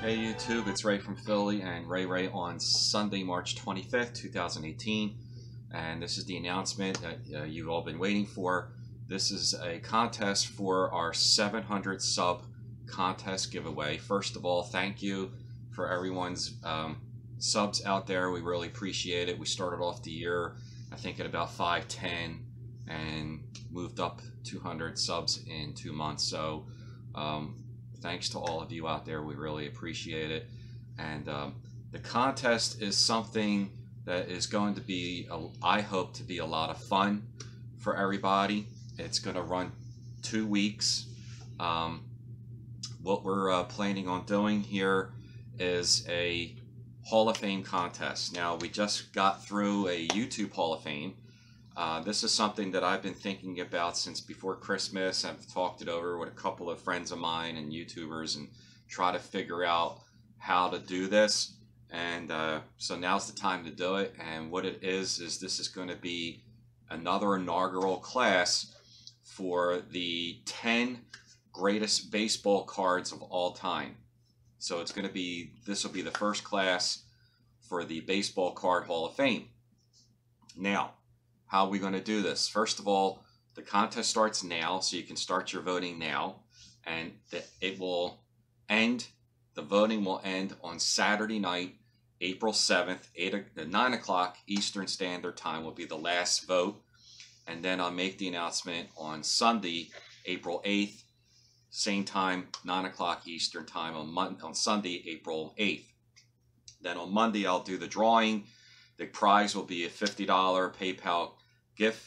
Hey YouTube, it's Ray from Philly and Ray on Sunday, March 25th, 2018. And this is the announcement that you've all been waiting for. This is a contest for our 700 sub contest giveaway. First of all, thank you for everyone's subs out there. We really appreciate it. We started off the year, I think, at about 510 and moved up 200 subs in 2 months. So, thanks to all of you out there. We really appreciate it. And the contest is something that is going to be, I hope, to be a lot of fun for everybody. It's going to run 2 weeks. What we're planning on doing here is a Hall of Fame contest. Now, we just got through a YouTube Hall of Fame. This is something that I've been thinking about since before Christmas. I've talked it over with a couple of friends of mine and YouTubers and try to figure out how to do this. And so now's the time to do it. And what it is this is going to be another inaugural class for the 10 greatest baseball cards of all time. So it's going to be, this will be the first class for the Baseball Card Hall of Fame. Now, how are we going to do this? First of all, the contest starts now, so you can start your voting now, and it will end, the voting will end on Saturday night, April 7th, 9 o'clock Eastern Standard Time will be the last vote, and then I'll make the announcement on Sunday, April 8th, same time, 9 o'clock Eastern Time on Sunday, April 8th. Then on Monday, I'll do the drawing. The prize will be a $50 PayPal gift,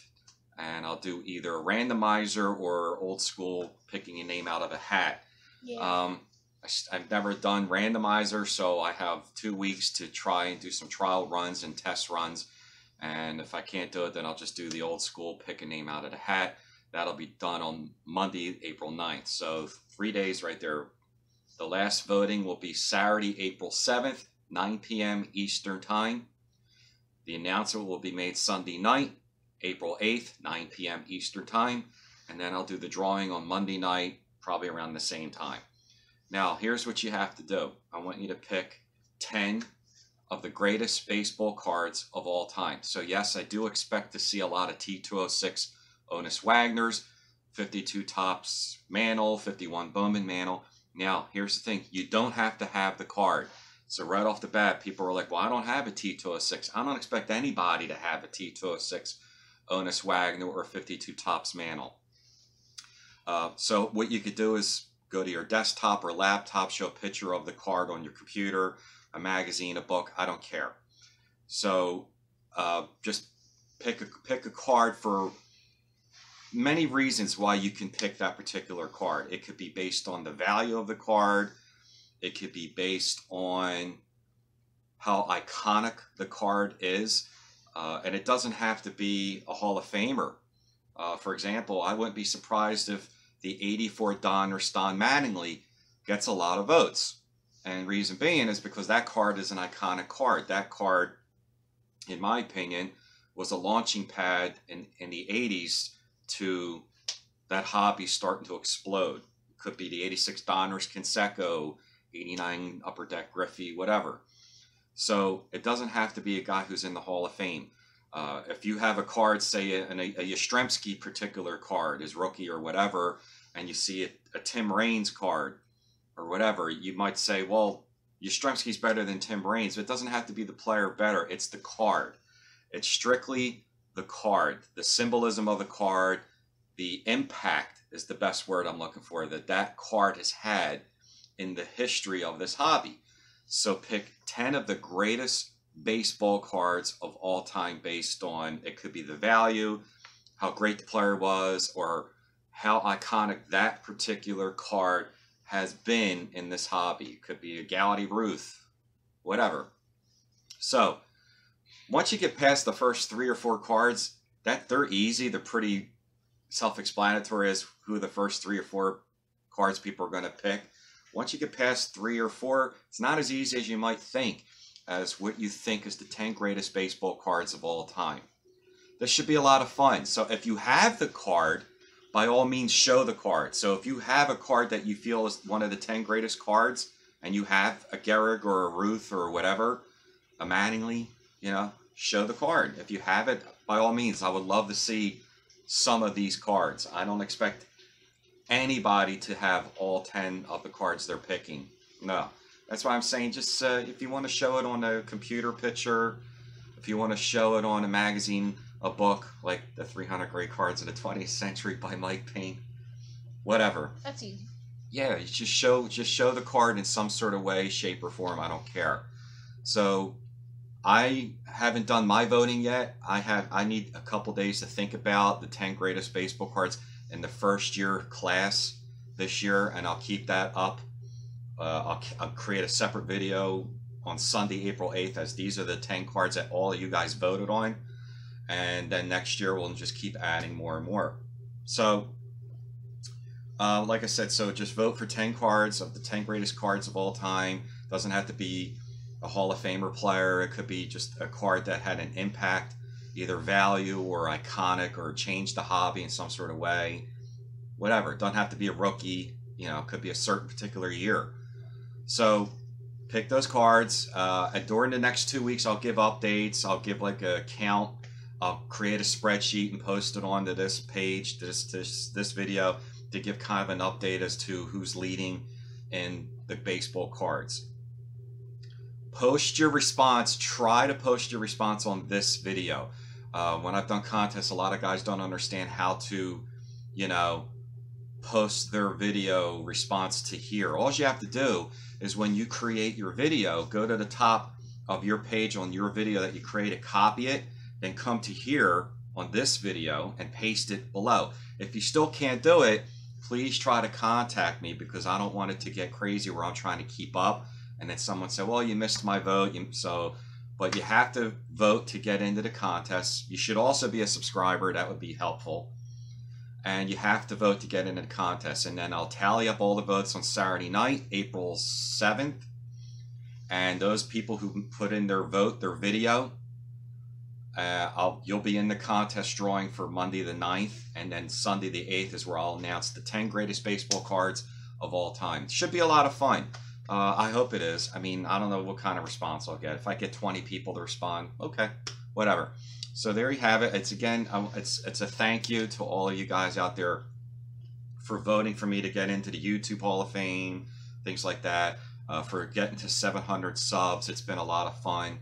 and I'll do either a randomizer or old school picking a name out of a hat. Yeah. I've never done randomizer, so I have 2 weeks to try and do some trial runs and test runs, and if I can't do it, then I'll just do the old school pick a name out of the hat. That'll be done on Monday, April 9th. So 3 days right there. The last voting will be Saturday, April 7th, 9 p.m. Eastern Time. The announcement will be made Sunday night, April 8th, 9 p.m. Eastern Time. And then I'll do the drawing on Monday night, probably around the same time. Now, here's what you have to do. I want you to pick 10 of the greatest baseball cards of all time. So yes, I do expect to see a lot of T206 Honus Wagners, 52 Topps Mantle, 51 Bowman Mantle. Now, here's the thing. You don't have to have the card. So right off the bat, people are like, well, I don't have a T206. I don't expect anybody to have a T206 Honus Wagner or 52 Topps Mantle. So what you could do is go to your desktop or laptop, show a picture of the card on your computer, a magazine, a book, I don't care. So just pick a card for many reasons why you can pick that particular card. It could be based on the value of the card. It could be based on how iconic the card is. And it doesn't have to be a Hall of Famer. For example, I wouldn't be surprised if the 84 Don or Stan Mattingly gets a lot of votes. And reason being is because that card is an iconic card. That card, in my opinion, was a launching pad in the 80s to that hobby starting to explode. It could be the 86 Donruss Canseco, 89 Upper Deck Griffey, whatever. So it doesn't have to be a guy who's in the Hall of Fame. If you have a card, say a Yastrzemski particular card, his rookie or whatever, and you see a Tim Raines card or whatever, you might say, well, Yastrzemski's better than Tim Raines. But it doesn't have to be the player better. It's the card. It's strictly the card. The symbolism of the card, the impact is the best word I'm looking for, that card has had in the history of this hobby. So pick 10 of the greatest baseball cards of all time based on, it could be the value, how great the player was, or how iconic that particular card has been in this hobby. It could be a Galaxy Ruth, whatever. So once you get past the first 3 or 4 cards, they're easy. They're pretty self-explanatory as who the first 3 or 4 cards people are going to pick. Once you get past 3 or 4, it's not as easy as you might think as what you think is the 10 greatest baseball cards of all time. This should be a lot of fun. So if you have the card, by all means show the card. So if you have a card that you feel is one of the 10 greatest cards, and you have a Gehrig or a Ruth or whatever, a Mattingly, you know, show the card. If you have it, by all means, I would love to see some of these cards. I don't expect anybody to have all 10 of the cards they're picking. No. That's why I'm saying just if you want to show it on a computer picture, if you want to show it on a magazine, a book, like the 300 Great Cards of the 20th Century by Mike Payne, whatever. That's easy. Yeah, you just show the card in some sort of way, shape, or form. I don't care. So I haven't done my voting yet. I need a couple days to think about the 10 greatest baseball cards in the first year class this year, and I'll keep that up. I'll create a separate video on Sunday, April 8th, as these are the 10 cards that all of you guys voted on. And then next year we'll just keep adding more and more. So, like I said, so just vote for 10 cards of the 10 greatest cards of all time. Doesn't have to be a Hall of Famer player. It could be just a card that had an impact, either value or iconic, or changed the hobby in some sort of way. Whatever. It doesn't have to be a rookie. You know, it could be a certain particular year. So pick those cards. And during the next 2 weeks, I'll give updates. I'll give like a count. I'll create a spreadsheet and post it onto this page, this video, to give kind of an update as to who's leading in the baseball cards. Post your response. Try to post your response on this video. When I've done contests, a lot of guys don't understand how to, you know, post their video response to here. All you have to do is when you create your video, go to the top of your page on your video that you created, copy it, then come to here on this video and paste it below. If you still can't do it, please try to contact me, because I don't want it to get crazy where I'm trying to keep up and then someone say, well, you missed my vote. But you have to vote to get into the contest. You should also be a subscriber. That would be helpful. And you have to vote to get into the contest. And then I'll tally up all the votes on Saturday night, April 7th. And those people who put in their vote, their video, you'll be in the contest drawing for Monday the 9th. And then Sunday the 8th is where I'll announce the 10 greatest baseball cards of all time. It should be a lot of fun. I hope it is. I mean, I don't know what kind of response I'll get. If I get 20 people to respond, okay, whatever. So there you have it. It's again, it's a thank you to all of you guys out there for voting for me to get into the YouTube Hall of Fame, things like that, for getting to 700 subs. It's been a lot of fun,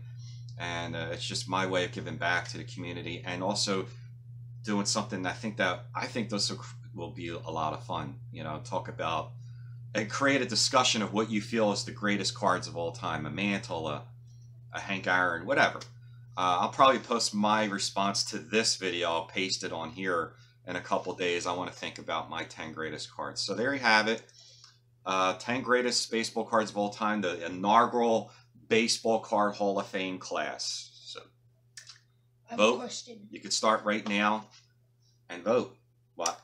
and it's just my way of giving back to the community, and also doing something I think those will be a lot of fun. You know, talk about and create a discussion of what you feel is the greatest cards of all time, a Mantle, a Hank Aaron, whatever. I'll probably post my response to this video. I'll paste it on here in a couple days. I want to think about my 10 greatest cards. So there you have it. 10 greatest baseball cards of all time, the inaugural Baseball Card Hall of Fame class. So I have vote. a question. You could start right now and vote. What?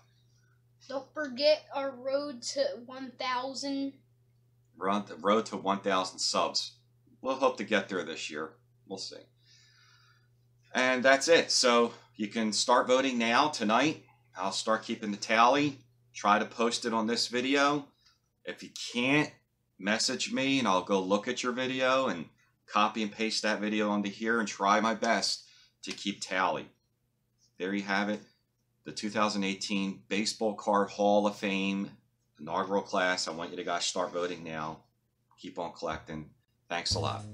Don't forget our road to 1,000. Road to 1,000 subs. We'll hope to get there this year. We'll see. And that's it. So you can start voting now, tonight. I'll start keeping the tally. Try to post it on this video. If you can't, message me and I'll go look at your video and copy and paste that video onto here and try my best to keep tally. There you have it. The 2018 Baseball Card Hall of Fame inaugural class. I want you to guys start voting now. Keep on collecting. Thanks a lot.